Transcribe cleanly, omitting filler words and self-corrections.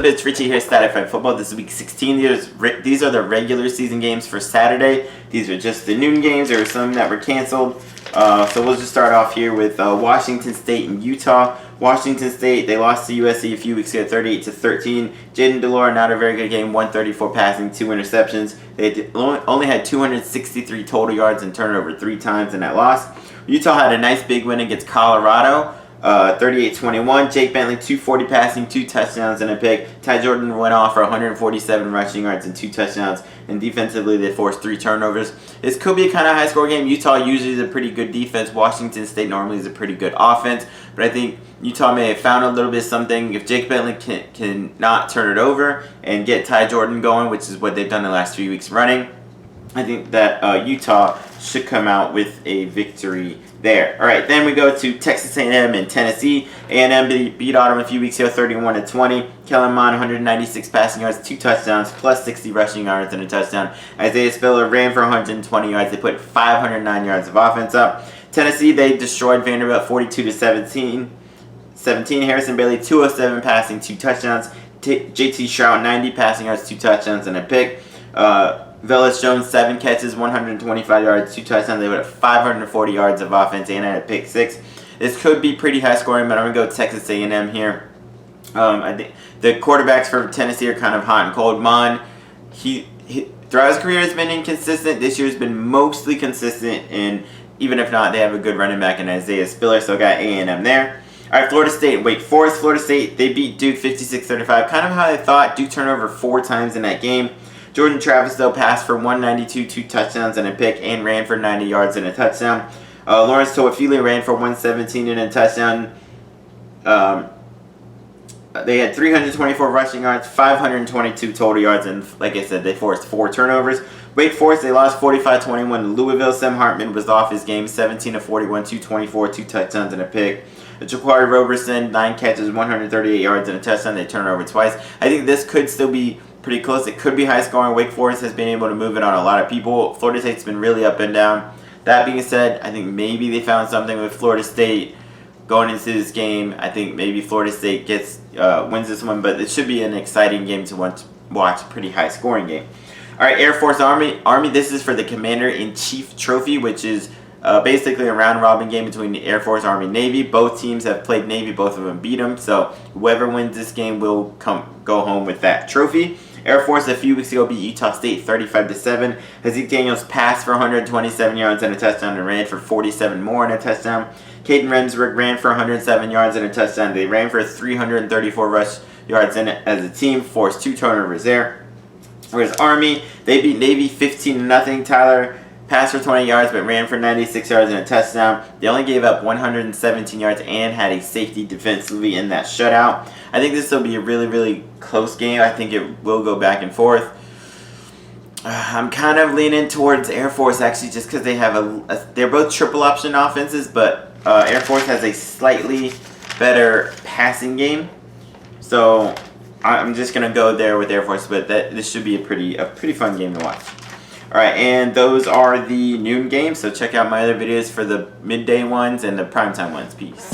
up? It's Richie here, Static Fight Football. This is week 16. These are the regular season games for Saturday. These are just the noon games. There were some that were canceled. So we'll just start off here with Washington State and Utah. Washington State, they lost to USC a few weeks ago, 38-13. Jayden de Laura, not a very good game, 134 passing, 2 interceptions. They only had 263 total yards and turnover 3 times in that loss. Utah had a nice big win against Colorado. 38-21. Jake Bentley, 240 passing, 2 touchdowns and a pick. Ty Jordan went off for 147 rushing yards and 2 touchdowns. And defensively, they forced 3 turnovers. This could be a kind of high-score game. Utah usually is a pretty good defense. Washington State normally is a pretty good offense. But I think Utah may have found a little bit of something. If Jake Bentley can not turn it over and get Ty Jordan going, which is what they've done the last 3 weeks running, I think that Utah should come out with a victory there. All right, then we go to Texas A&M and Tennessee. A&M beat Auburn a few weeks ago, 31-20. Kellen Mond, 196 passing yards, 2 touchdowns, plus 60 rushing yards and a touchdown. Isaiah Spiller ran for 120 yards. They put 509 yards of offense up. Tennessee, they destroyed Vanderbilt 42-17. Harrison Bailey, 207 passing, 2 touchdowns. JT Shrout, 90 passing yards, 2 touchdowns and a pick. Velus Jones, 7 catches, 125 yards, 2 touchdowns. They would have 540 yards of offense and had a pick 6. This could be pretty high scoring, but I'm going to go Texas A&M here. I think the quarterbacks for Tennessee are kind of hot and cold. Mon, he throughout his career has been inconsistent. This year has been mostly consistent, and even if not, they have a good running back in Isaiah Spiller, so I got A&M there. All right, Florida State, Wake Forest. Florida State, they beat Duke 56-35. Kind of how I thought. Duke turned over 4 times in that game. Jordan Travis, though, passed for 192, 2 touchdowns and a pick, and ran for 90 yards and a touchdown. Lawrence Toafili ran for 117 and a touchdown. They had 324 rushing yards, 522 total yards, and like I said, they forced 4 turnovers. Wake Forest, they lost 45-21 to Louisville. Sam Hartman was off his game, 17-41, 224, 2 touchdowns and a pick. Ja'Quari Roberson, 9 catches, 138 yards and a touchdown. They turned over twice. I think this could still be pretty close. It could be high scoring. Wake Forest has been able to move it on a lot of people. Florida State's been really up and down. That being said, I think maybe they found something with Florida State going into this game. I think maybe Florida State wins this one, but it should be an exciting game to watch. Pretty high scoring game. All right, Air Force Army. This is for the Commander-in-Chief Trophy, which is basically a round-robin game between the Air Force, Army, Navy. Both teams have played Navy. Both of them beat them. So whoever wins this game will go home with that trophy. Air Force a few weeks ago beat Utah State 35-7. Zeke Daniels passed for 127 yards and a touchdown and ran for 47 more and a touchdown. Caden Remsburg ran for 107 yards and a touchdown. They ran for 334 rush yards in it as a team, forced 2 turnovers there. Whereas Army, they beat Navy 15-0. Tyler passed for 20 yards but ran for 96 yards and a touchdown. They only gave up 117 yards and had a safety defensively in that shutout. I think this will be a really, really close game. I think it will go back and forth. I'm kind of leaning towards Air Force actually just because they have they're both triple option offenses, but Air Force has a slightly better passing game. So I'm just going to go there with Air Force, but this should be a pretty fun game to watch. Alright, and those are the noon games, so check out my other videos for the midday ones and the primetime ones. Peace.